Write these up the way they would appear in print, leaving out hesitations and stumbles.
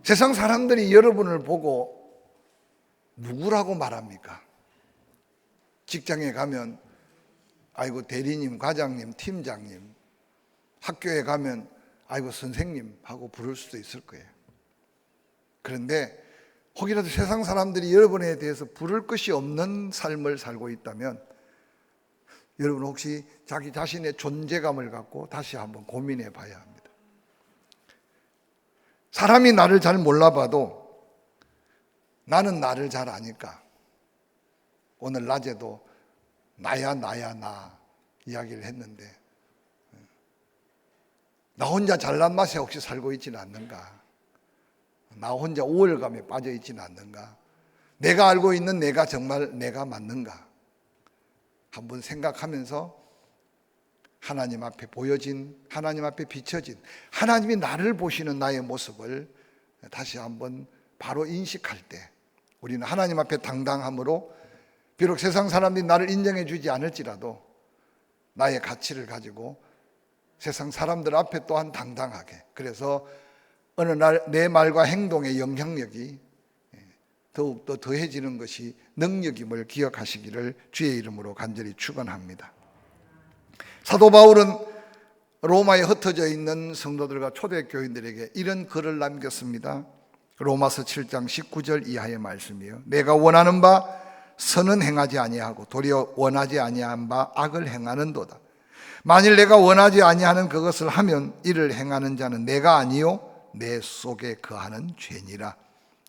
세상 사람들이 여러분을 보고 누구라고 말합니까? 직장에 가면 아이고 대리님, 과장님, 팀장님, 학교에 가면 아이고 선생님 하고 부를 수도 있을 거예요. 그런데 혹이라도 세상 사람들이 여러분에 대해서 부를 것이 없는 삶을 살고 있다면 여러분 혹시 자기 자신의 존재감을 갖고 다시 한번 고민해 봐야 합니다. 사람이 나를 잘 몰라봐도 나는 나를 잘 아니까 오늘 낮에도 나야 나 이야기를 했는데 나 혼자 잘난 맛에 혹시 살고 있지는 않는가? 나 혼자 우월감에 빠져 있지는 않는가? 내가 알고 있는 내가 정말 내가 맞는가? 한번 생각하면서 하나님 앞에 보여진, 하나님 앞에 비춰진 하나님이 나를 보시는 나의 모습을 다시 한번 바로 인식할 때 우리는 하나님 앞에 당당함으로 비록 세상 사람들이 나를 인정해 주지 않을지라도 나의 가치를 가지고 세상 사람들 앞에 또한 당당하게, 그래서 어느 날 내 말과 행동의 영향력이 더욱더 더해지는 것이 능력임을 기억하시기를 주의 이름으로 간절히 축원합니다. 사도 바울은 로마에 흩어져 있는 성도들과 초대교인들에게 이런 글을 남겼습니다. 로마서 7장 19절 이하의 말씀이에요. 내가 원하는 바 선은 행하지 아니하고 도리어 원하지 아니한 바 악을 행하는도다. 만일 내가 원하지 아니하는 그것을 하면 이를 행하는 자는 내가 아니요 내 속에 거하는 죄니라.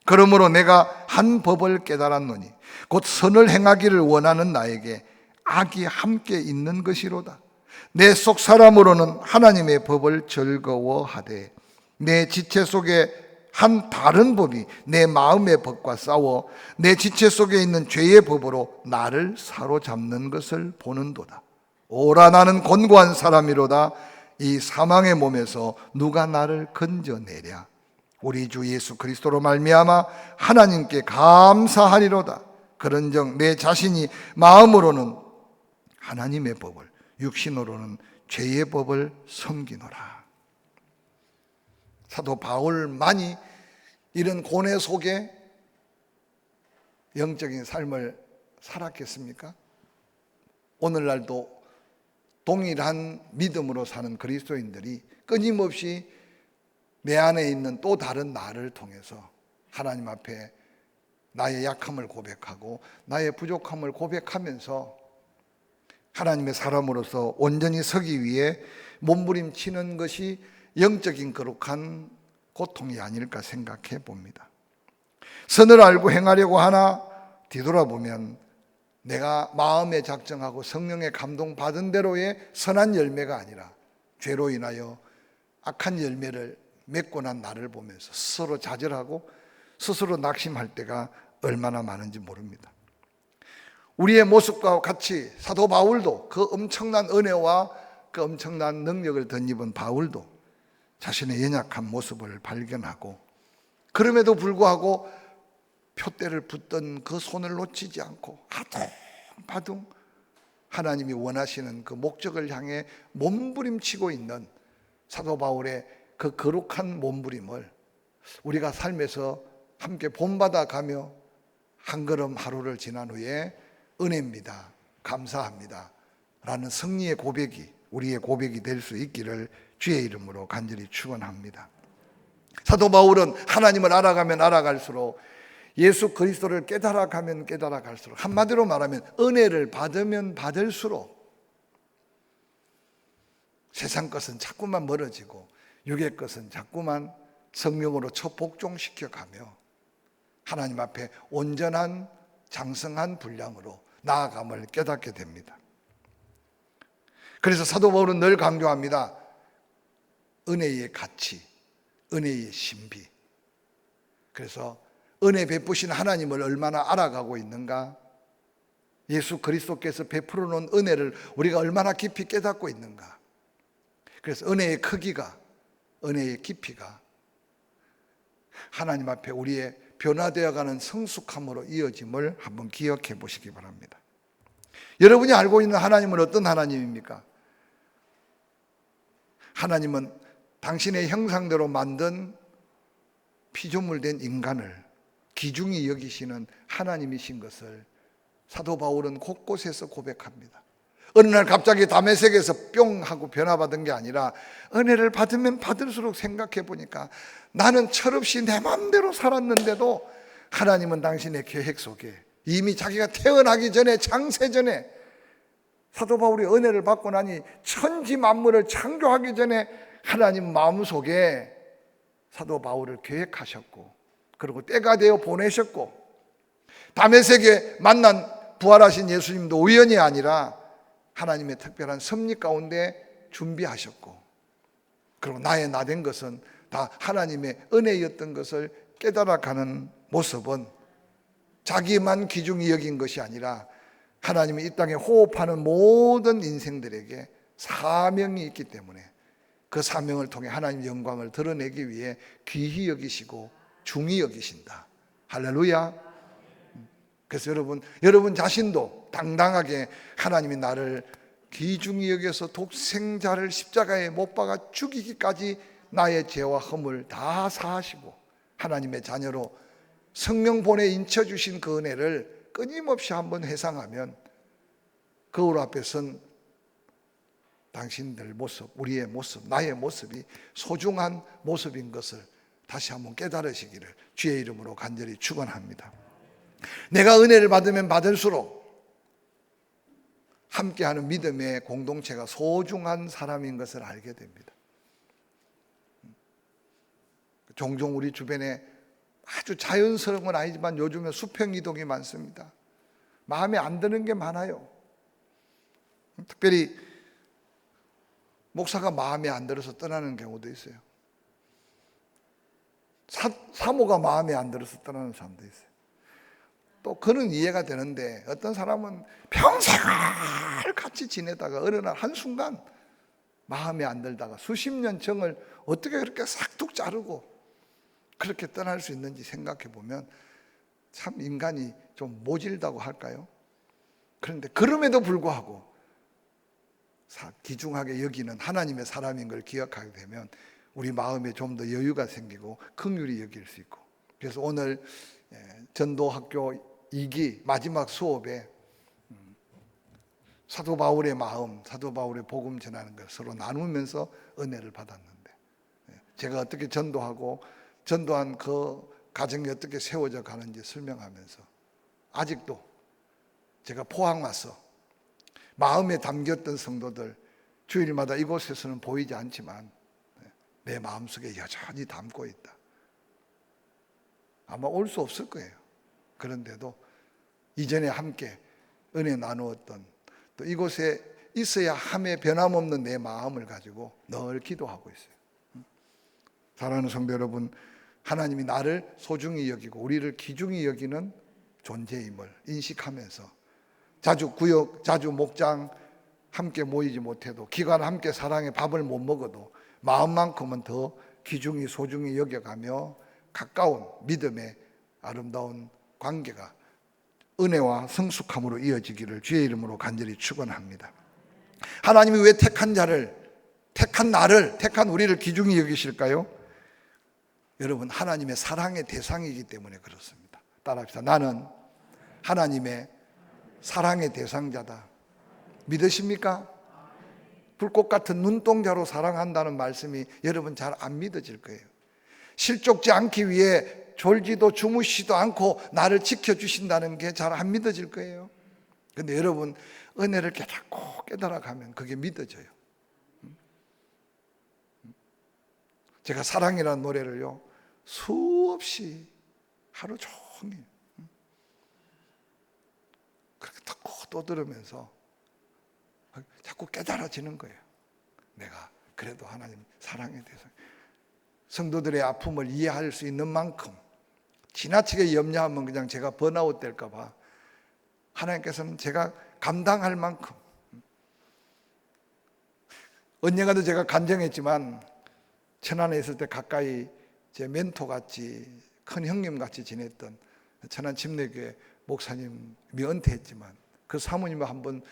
그러므로 내가 한 법을 깨달았노니 곧 선을 행하기를 원하는 나에게 악이 함께 있는 것이로다. 내 속 사람으로는 하나님의 법을 즐거워하되 내 지체 속에 한 다른 법이 내 마음의 법과 싸워 내 지체 속에 있는 죄의 법으로 나를 사로잡는 것을 보는도다. 오라 나는 곤고한 사람이로다. 이 사망의 몸에서 누가 나를 건져내랴. 우리 주 예수 그리스도로 말미암아 하나님께 감사하리로다. 그런즉 내 자신이 마음으로는 하나님의 법을, 육신으로는 죄의 법을 섬기노라. 사도 바울만이 이런 고뇌 속에 영적인 삶을 살았겠습니까? 오늘날도 동일한 믿음으로 사는 그리스도인들이 끊임없이 내 안에 있는 또 다른 나를 통해서 하나님 앞에 나의 약함을 고백하고 나의 부족함을 고백하면서 하나님의 사람으로서 온전히 서기 위해 몸부림치는 것이 영적인 거룩한 고통이 아닐까 생각해 봅니다. 선을 알고 행하려고 하나 뒤돌아보면 내가 마음에 작정하고 성령의 감동받은 대로의 선한 열매가 아니라 죄로 인하여 악한 열매를 맺고 난 나를 보면서 스스로 좌절하고 스스로 낙심할 때가 얼마나 많은지 모릅니다. 우리의 모습과 같이 사도 바울도 그 엄청난 은혜와 그 엄청난 능력을 덧입은 바울도 자신의 연약한 모습을 발견하고 그럼에도 불구하고 표대를 붙던 그 손을 놓치지 않고 아둥바둥 하나님이 원하시는 그 목적을 향해 몸부림치고 있는 사도 바울의 그 거룩한 몸부림을 우리가 삶에서 함께 본받아 가며 한 걸음 하루를 지난 후에 은혜입니다, 감사합니다 라는 승리의 고백이 우리의 고백이 될 수 있기를 주의 이름으로 간절히 축원합니다. 사도 바울은 하나님을 알아가면 알아갈수록 예수 그리스도를 깨달아가면 깨달아갈수록 한마디로 말하면 은혜를 받으면 받을수록 세상 것은 자꾸만 멀어지고 육의 것은 자꾸만 성령으로 처복종시켜가며 하나님 앞에 온전한 장성한 분량으로 나아감을 깨닫게 됩니다. 그래서 사도 바울은 늘 강조합니다. 은혜의 가치, 은혜의 신비. 그래서 은혜 베푸신 하나님을 얼마나 알아가고 있는가, 예수 그리스도께서 베풀어 놓은 은혜를 우리가 얼마나 깊이 깨닫고 있는가. 그래서 은혜의 크기가, 은혜의 깊이가 하나님 앞에 우리의 변화되어가는 성숙함으로 이어짐을 한번 기억해 보시기 바랍니다. 여러분이 알고 있는 하나님은 어떤 하나님입니까? 하나님은 당신의 형상대로 만든 피조물 된 인간을 귀중히 여기시는 하나님이신 것을 사도 바울은 곳곳에서 고백합니다. 어느 날 갑자기 다메섹에서 뿅 하고 변화받은 게 아니라 은혜를 받으면 받을수록 생각해 보니까 나는 철없이 내 마음대로 살았는데도 하나님은 당신의 계획 속에 이미 자기가 태어나기 전에, 창세 전에, 사도 바울이 은혜를 받고 나니 천지 만물을 창조하기 전에 하나님 마음속에 사도 바울을 계획하셨고, 그리고 때가 되어 보내셨고, 다메섹에 만난 부활하신 예수님도 우연이 아니라 하나님의 특별한 섭리 가운데 준비하셨고, 그리고 나의 나 된 것은 다 하나님의 은혜였던 것을 깨달아가는 모습은 자기만 귀중히 여긴 것이 아니라 하나님이 이 땅에 호흡하는 모든 인생들에게 사명이 있기 때문에 그 사명을 통해 하나님 영광을 드러내기 위해 귀히 여기시고 중히 여기신다. 할렐루야. 그래서 여러분 자신도 당당하게 하나님이 나를 귀중히 여겨서 독생자를 십자가에 못 박아 죽이기까지 나의 죄와 허물 다 사하시고 하나님의 자녀로 성령 보내 인쳐주신 그 은혜를 끊임없이 한번 회상하면 거울 앞에 선 당신들 모습, 우리의 모습, 나의 모습이 소중한 모습인 것을 다시 한번 깨달으시기를 주의 이름으로 간절히 축원합니다. 내가 은혜를 받으면 받을수록 함께하는 믿음의 공동체가 소중한 사람인 것을 알게 됩니다. 종종 우리 주변에 아주 자연스러운 건 아니지만 요즘에 수평이동이 많습니다. 마음에 안 드는 게 많아요. 특별히 목사가 마음에 안 들어서 떠나는 경우도 있어요. 사모가 마음에 안 들어서 떠나는 사람도 있어요. 또 그는 이해가 되는데 어떤 사람은 평생을 같이 지내다가 어느 날 한순간 마음에 안 들다가 수십 년 정을 어떻게 그렇게 싹둑 자르고 그렇게 떠날 수 있는지 생각해 보면 참 인간이 좀 모질다고 할까요? 그런데 그럼에도 불구하고 귀중하게 여기는 하나님의 사람인 걸 기억하게 되면 우리 마음에 좀 더 여유가 생기고 긍휼히 여길 수 있고, 그래서 오늘 전도학교 2기 마지막 수업에 사도 바울의 마음, 사도 바울의 복음 전하는 걸 서로 나누면서 은혜를 받았는데, 제가 어떻게 전도하고 전도한 그 가정이 어떻게 세워져 가는지 설명하면서 아직도 제가 포항 와서 마음에 담겼던 성도들 주일마다 이곳에서는 보이지 않지만 내 마음속에 여전히 담고 있다. 아마 올 수 없을 거예요. 그런데도 이전에 함께 은혜 나누었던, 또 이곳에 있어야 함에 변함없는 내 마음을 가지고 늘 기도하고 있어요. 사랑하는 성도 여러분, 하나님이 나를 소중히 여기고 우리를 귀중히 여기는 존재임을 인식하면서 자주 구역, 자주 목장 함께 모이지 못해도, 기관 함께 사랑의 밥을 못 먹어도 마음만큼은 더 귀중히 소중히 여겨가며 가까운 믿음의 아름다운 관계가 은혜와 성숙함으로 이어지기를 주의 이름으로 간절히 축원합니다. 하나님이 왜 택한 나를, 택한 우리를 귀중히 여기실까요? 여러분, 하나님의 사랑의 대상이기 때문에 그렇습니다. 따라합시다. 나는 하나님의 사랑의 대상자다. 믿으십니까? 불꽃 같은 눈동자로 사랑한다는 말씀이 여러분 잘 안 믿어질 거예요. 실족지 않기 위해 졸지도 주무시지도 않고 나를 지켜주신다는 게 잘 안 믿어질 거예요. 그런데 여러분, 은혜를 깨닫고 깨달아가면 그게 믿어져요. 제가 사랑이라는 노래를요 수없이 하루 종일 그렇게 듣고 또 들으면서 자꾸 깨달아지는 거예요. 내가 그래도 하나님 사랑에 대해서 성도들의 아픔을 이해할 수 있는 만큼, 지나치게 염려하면 그냥 제가 번아웃 될까 봐 하나님께서는 제가 감당할 만큼, 언젠가도 제가 간증했지만 천안에 있을 때 가까이 제 멘토같이 큰 형님같이 지냈던 천안 침례교회 목사님이 은퇴했지만 그 사모님을 한번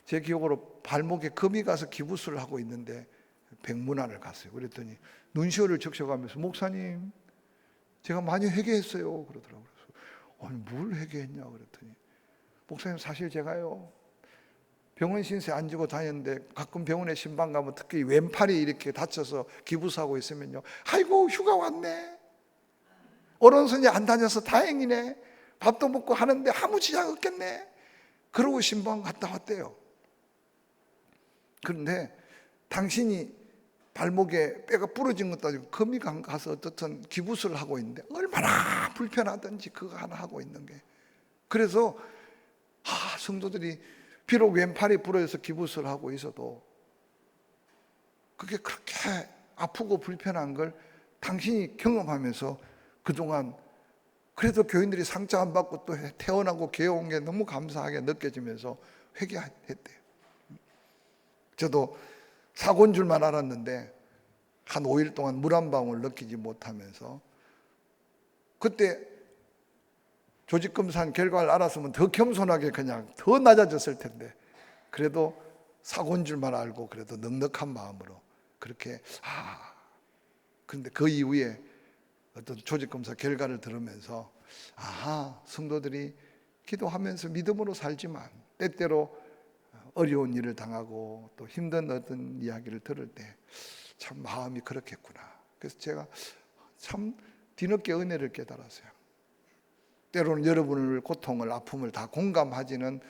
제 기억으로 발목에 금이 가서 기부스를 하고 있는데 백문안을 갔어요. 그랬더니 눈시울을 적셔가면서 목사님, 제가 많이 회개했어요. 그러더라고요. 아니, 뭘 회개했냐 그랬더니, 목사님 사실 제가요, 병원 신세 안 지고 다녔는데 가끔 병원에 신방 가면 특히 왼팔이 이렇게 다쳐서 기부스하고 있으면요, 아이고 휴가 왔네, 오른손이 안 다녀서 다행이네, 밥도 먹고 하는데 아무 지장 없겠네, 그러고 신방 갔다 왔대요. 그런데 당신이 발목에 뼈가 부러진 것도 아니고 금이 가서 어떻든 기부스를 하고 있는데 얼마나 불편하든지 그거 하나 하고 있는 게, 그래서 성도들이 비록 왼팔이 부러져서 기부스를 하고 있어도 그게 그렇게 아프고 불편한 걸 당신이 경험하면서 그동안 그래도 교인들이 상처 안 받고 또 태어나고 개어온 게 너무 감사하게 느껴지면서 회개했대요. 저도 사고인 줄만 알았는데 한 5일 동안 물 한 방울 느끼지 못하면서, 그때 조직검사 결과를 알았으면 더 겸손하게 그냥 더 낮아졌을 텐데, 그래도 사고인 줄만 알고 그래도 넉넉한 마음으로 그렇게 그런데 그 이후에 어떤 조직검사 결과를 들으면서 성도들이 기도하면서 믿음으로 살지만 때때로 어려운 일을 당하고 또 힘든 어떤 이야기를 들을 때 참 마음이 그렇겠구나. 그래서 제가 참 뒤늦게 은혜를 깨달았어요. 때로는 여러분의 고통을, 아픔을 다 공감하지는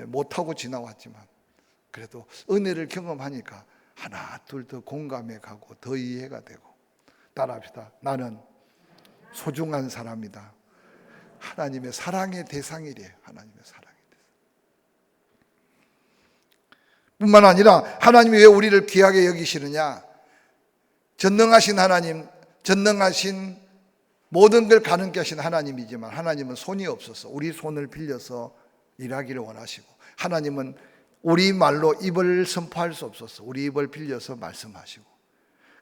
못하고 지나왔지만 그래도 은혜를 경험하니까 하나 둘 더 공감해 가고 더 이해가 되고. 따라합시다. 나는 소중한 사람이다. 하나님의 사랑의 대상이래요. 하나님의 사랑의 대상. 뿐만 아니라 하나님이 왜 우리를 귀하게 여기시느냐? 전능하신 하나님, 전능하신 모든 걸 가능케 하신 하나님이지만 하나님은 손이 없어서 우리 손을 빌려서 일하기를 원하시고, 하나님은 우리 말로 입을 선포할 수 없어서 우리 입을 빌려서 말씀하시고,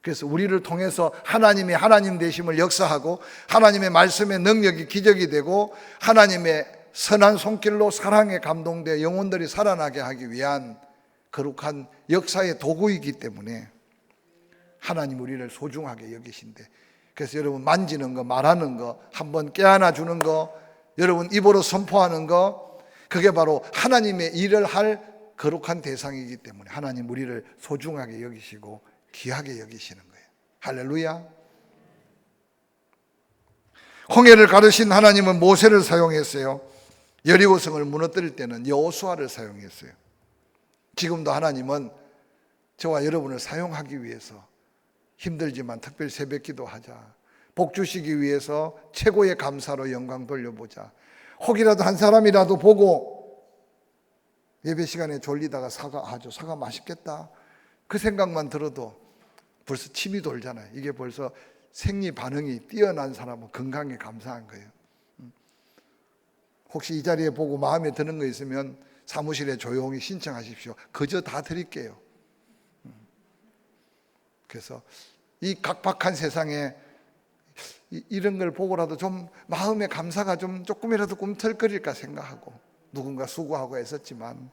그래서 우리를 통해서 하나님이 하나님 되심을 역사하고 하나님의 말씀의 능력이 기적이 되고 하나님의 선한 손길로 사랑에 감동되어 영혼들이 살아나게 하기 위한 거룩한 역사의 도구이기 때문에 하나님 우리를 소중하게 여기신대. 그래서 여러분 만지는 거, 말하는 거, 한번 깨어나 주는 거, 여러분 입으로 선포하는 거, 그게 바로 하나님의 일을 할 거룩한 대상이기 때문에 하나님 우리를 소중하게 여기시고 귀하게 여기시는 거예요. 할렐루야. 홍해를 가르신 하나님은 모세를 사용했어요. 여리고성을 무너뜨릴 때는 여호수아를 사용했어요. 지금도 하나님은 저와 여러분을 사용하기 위해서 힘들지만 특별히 새벽 기도하자, 복 주시기 위해서 최고의 감사로 영광 돌려보자, 혹이라도 한 사람이라도 보고 예배 시간에 졸리다가 사과 맛있겠다, 그 생각만 들어도 벌써 침이 돌잖아요. 이게 벌써 생리 반응이 뛰어난 사람은 건강에 감사한 거예요. 혹시 이 자리에 보고 마음에 드는 거 있으면 사무실에 조용히 신청하십시오. 그저 다 드릴게요. 그래서 이 각박한 세상에 이런 걸 보고라도 좀 마음의 감사가 좀 조금이라도 꿈틀거릴까 생각하고 누군가 수고하고 애썼지만,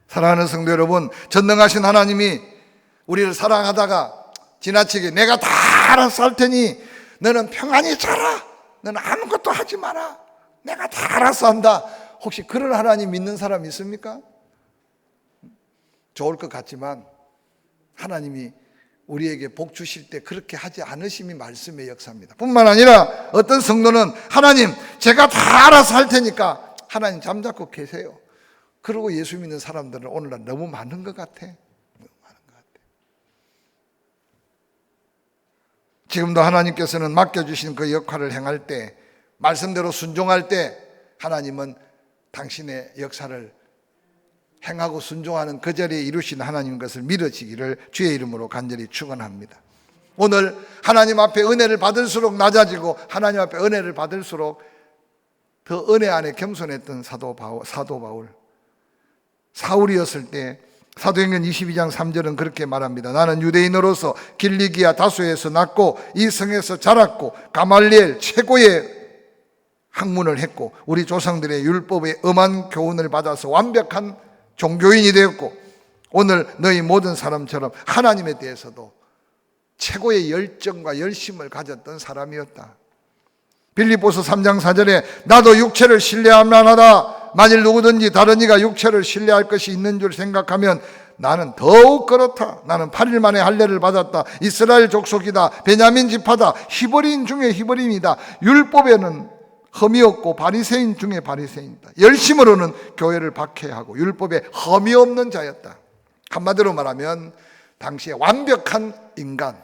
사랑하는 성도 여러분, 전능하신 하나님이 우리를 사랑하다가 지나치게 내가 다 알아서 할 테니 너는 평안히 살아, 너는 아무것도 하지 마라, 내가 다 알아서 한다. 혹시 그런 하나님 믿는 사람 있습니까? 좋을 것 같지만 하나님이 우리에게 복 주실 때 그렇게 하지 않으심이 말씀의 역사입니다. 뿐만 아니라 어떤 성도는 하나님 제가 다 알아서 할 테니까 하나님 잠자코 계세요. 그러고 예수 믿는 사람들은 오늘날 너무 많은 것 같아. 지금도 하나님께서는 맡겨주신 그 역할을 행할 때, 말씀대로 순종할 때 하나님은 당신의 역사를 행하고 순종하는 그 자리에 이루신 하나님 것을 믿으시기를 주의 이름으로 간절히 축원합니다. 오늘 하나님 앞에 은혜를 받을수록 낮아지고 하나님 앞에 은혜를 받을수록 더 은혜 안에 겸손했던 사도 바울, 사울이었을 때 사도행전 22장 3절은 그렇게 말합니다. 나는 유대인으로서 길리기아 다소에서 났고 이 성에서 자랐고 가말리엘 최고의 학문을 했고 우리 조상들의 율법의 엄한 교훈을 받아서 완벽한 종교인이 되었고 오늘 너희 모든 사람처럼 하나님에 대해서도 최고의 열정과 열심을 가졌던 사람이었다. 빌립보서 3장 4절에 나도 육체를 신뢰할 만하다. 만일 누구든지 다른 이가 육체를 신뢰할 것이 있는 줄 생각하면 나는 더욱 그렇다. 나는 8일 만에 할례를 받았다. 이스라엘 족속이다. 베냐민 지파다. 히브리인 중에 히브리인이다. 율법에는 흠이 없고 바리새인 중에 바리새인이다. 열심으로는 교회를 박해하고 율법에 흠이 없는 자였다. 한마디로 말하면 당시에 완벽한 인간,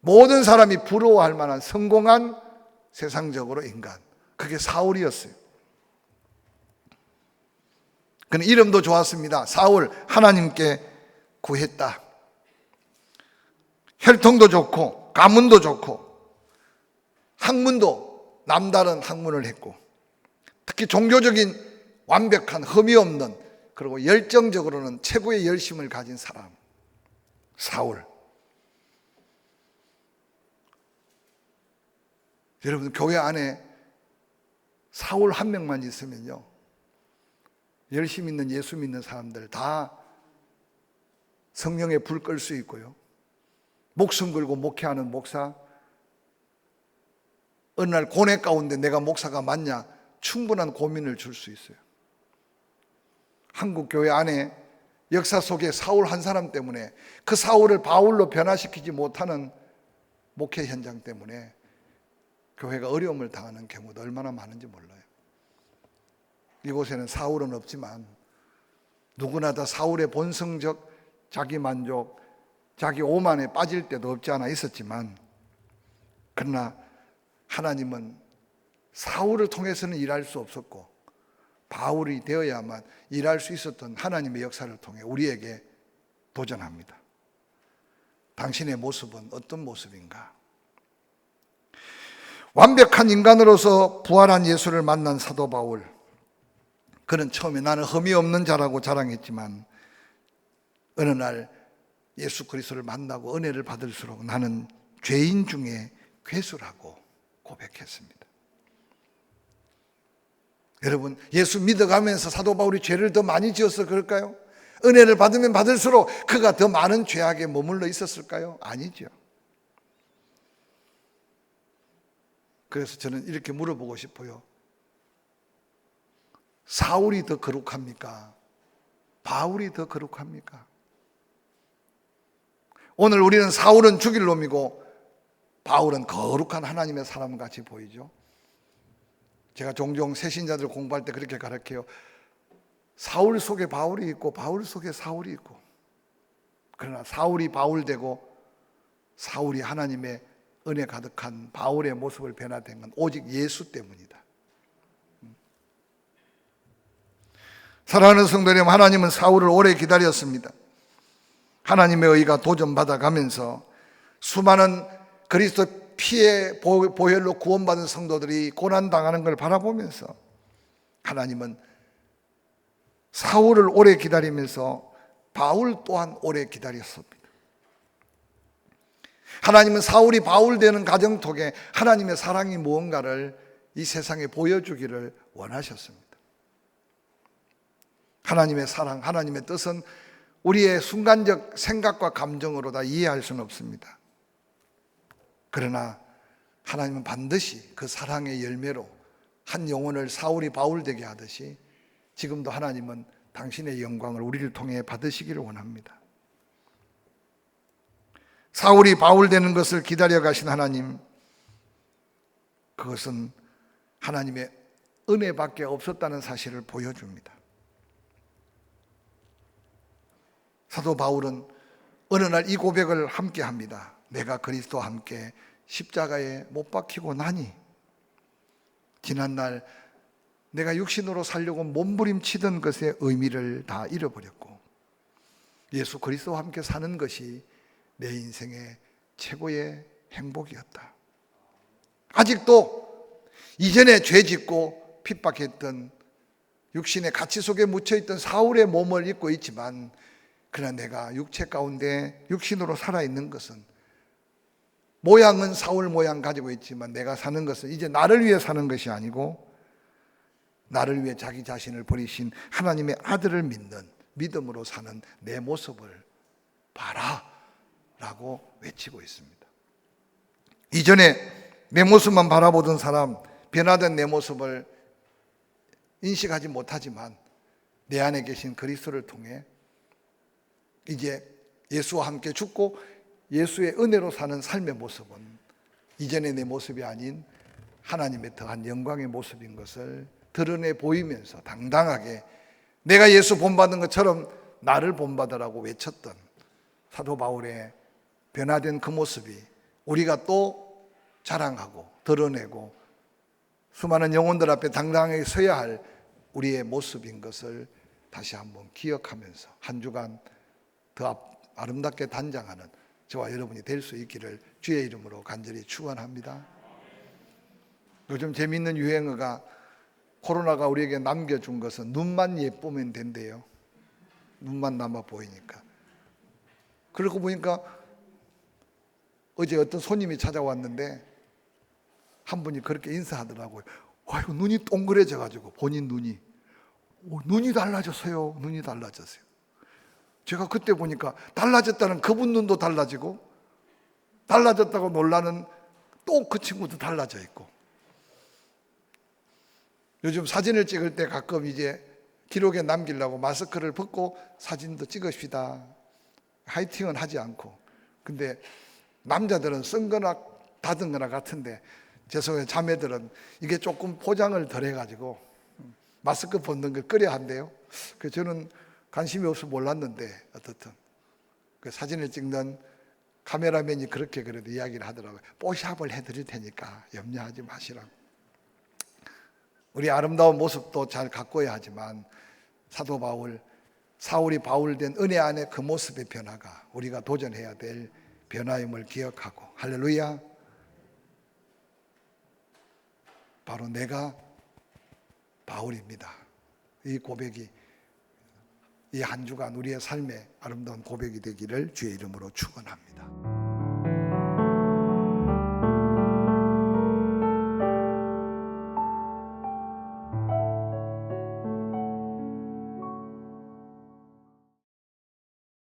모든 사람이 부러워할 만한 성공한 세상적으로 인간, 그게 사울이었어요. 그는 이름도 좋았습니다. 사울, 하나님께 구했다. 혈통도 좋고 가문도 좋고 학문도 남다른 학문을 했고, 특히 종교적인 완벽한 흠이 없는, 그리고 열정적으로는 최고의 열심을 가진 사람, 사울. 여러분, 교회 안에 사울 한 명만 있으면요, 열심 있는 예수 믿는 사람들 다 성령에 불 끌 수 있고요, 목숨 걸고 목회하는 목사, 어느 날 고뇌 가운데 내가 목사가 맞냐 충분한 고민을 줄 수 있어요. 한국 교회 안에 역사 속에 사울 한 사람 때문에, 그 사울을 바울로 변화시키지 못하는 목회 현장 때문에 교회가 어려움을 당하는 경우도 얼마나 많은지 몰라요. 이곳에는 사울은 없지만 누구나 다 사울의 본성적 자기 만족, 자기 오만에 빠질 때도 없지 않아 있었지만, 그러나 하나님은 사울을 통해서는 일할 수 없었고 바울이 되어야만 일할 수 있었던 하나님의 역사를 통해 우리에게 도전합니다. 당신의 모습은 어떤 모습인가? 완벽한 인간으로서 부활한 예수를 만난 사도 바울, 그는 처음에 나는 흠이 없는 자라고 자랑했지만 어느 날 예수 그리스도를 만나고 은혜를 받을수록 나는 죄인 중에 괴수라고 고백했습니다. 여러분, 예수 믿어가면서 사도 바울이 죄를 더 많이 지어서 그럴까요? 은혜를 받으면 받을수록 그가 더 많은 죄악에 머물러 있었을까요? 아니죠. 그래서 저는 이렇게 물어보고 싶어요. 사울이 더 거룩합니까? 바울이 더 거룩합니까? 오늘 우리는 사울은 죽일 놈이고 바울은 거룩한 하나님의 사람 같이 보이죠. 제가 종종 새신자들 공부할 때 그렇게 가르쳐요. 사울 속에 바울이 있고 바울 속에 사울이 있고, 그러나 사울이 바울 되고 사울이 하나님의 은혜 가득한 바울의 모습을 변화된 건 오직 예수 때문이다. 사랑하는 성도 여러분, 하나님은 사울을 오래 기다렸습니다. 하나님의 의가 도전받아 가면서 수많은 그리스도 피의 보혈로 구원받은 성도들이 고난당하는 걸 바라보면서 하나님은 사울을 오래 기다리면서 바울 또한 오래 기다렸습니다. 하나님은 사울이 바울 되는 과정 속에 하나님의 사랑이 무언가를 이 세상에 보여주기를 원하셨습니다. 하나님의 사랑, 하나님의 뜻은 우리의 순간적 생각과 감정으로 다 이해할 수는 없습니다. 그러나 하나님은 반드시 그 사랑의 열매로 한 영혼을 사울이 바울 되게 하듯이 지금도 하나님은 당신의 영광을 우리를 통해 받으시기를 원합니다. 사울이 바울 되는 것을 기다려 가신 하나님, 그것은 하나님의 은혜밖에 없었다는 사실을 보여줍니다. 사도 바울은 어느 날 이 고백을 함께 합니다. 내가 그리스도와 함께 십자가에 못 박히고 나니 지난날 내가 육신으로 살려고 몸부림치던 것의 의미를 다 잃어버렸고 예수 그리스도와 함께 사는 것이 내 인생의 최고의 행복이었다. 아직도 이전에 죄 짓고 핍박했던 육신의 가치 속에 묻혀있던 사울의 몸을 입고 있지만, 그러나 내가 육체 가운데 육신으로 살아있는 것은, 모양은 사울 모양 가지고 있지만 내가 사는 것은 이제 나를 위해 사는 것이 아니고 나를 위해 자기 자신을 버리신 하나님의 아들을 믿는 믿음으로 사는 내 모습을 봐라 라고 외치고 있습니다. 이전에 내 모습만 바라보던 사람, 변화된 내 모습을 인식하지 못하지만 내 안에 계신 그리스도를 통해 이제 예수와 함께 죽고 예수의 은혜로 사는 삶의 모습은 이전의 내 모습이 아닌 하나님의 더한 영광의 모습인 것을 드러내 보이면서 당당하게 내가 예수 본받은 것처럼 나를 본받으라고 외쳤던 사도 바울의 변화된 그 모습이 우리가 또 자랑하고 드러내고 수많은 영혼들 앞에 당당하게 서야 할 우리의 모습인 것을 다시 한번 기억하면서 한 주간 더 아름답게 단장하는 저와 여러분이 될 수 있기를 주의 이름으로 간절히 축원합니다. 요즘 재미있는 유행어가 코로나가 우리에게 남겨준 것은 눈만 예쁘면 된대요. 눈만 남아 보이니까. 그러고 보니까 어제 어떤 손님이 찾아왔는데 한 분이 그렇게 인사하더라고요. 아이고, 눈이 동그래져가지고 본인 눈이 달라졌어요. 눈이 달라졌어요. 제가 그때 보니까 달라졌다는 그분 눈도 달라지고 달라졌다고 놀라는 또 그 친구도 달라져 있고, 요즘 사진을 찍을 때 가끔 이제 기록에 남기려고 마스크를 벗고 사진도 찍읍시다. 화이팅은 하지 않고. 근데 남자들은 쓴 거나 닫은 거나 같은데 죄송해요, 자매들은 이게 조금 포장을 덜 해가지고 마스크 벗는 걸 꺼려 한대요. 그래서 저는 관심이 없어 몰랐는데 어떻든 그 사진을 찍는 카메라맨이 그렇게 그래도 이야기를 하더라고요. 뽀샵을 해드릴 테니까 염려하지 마시라고. 우리 아름다운 모습도 잘 가꿔야 하지만 사도 바울, 사울이 바울된 은혜 안에 그 모습의 변화가 우리가 도전해야 될 변화임을 기억하고, 할렐루야. 바로 내가 바울입니다. 이 고백이 이 한 주간 우리의 삶의 아름다운 고백이 되기를 주의 이름으로 축원합니다.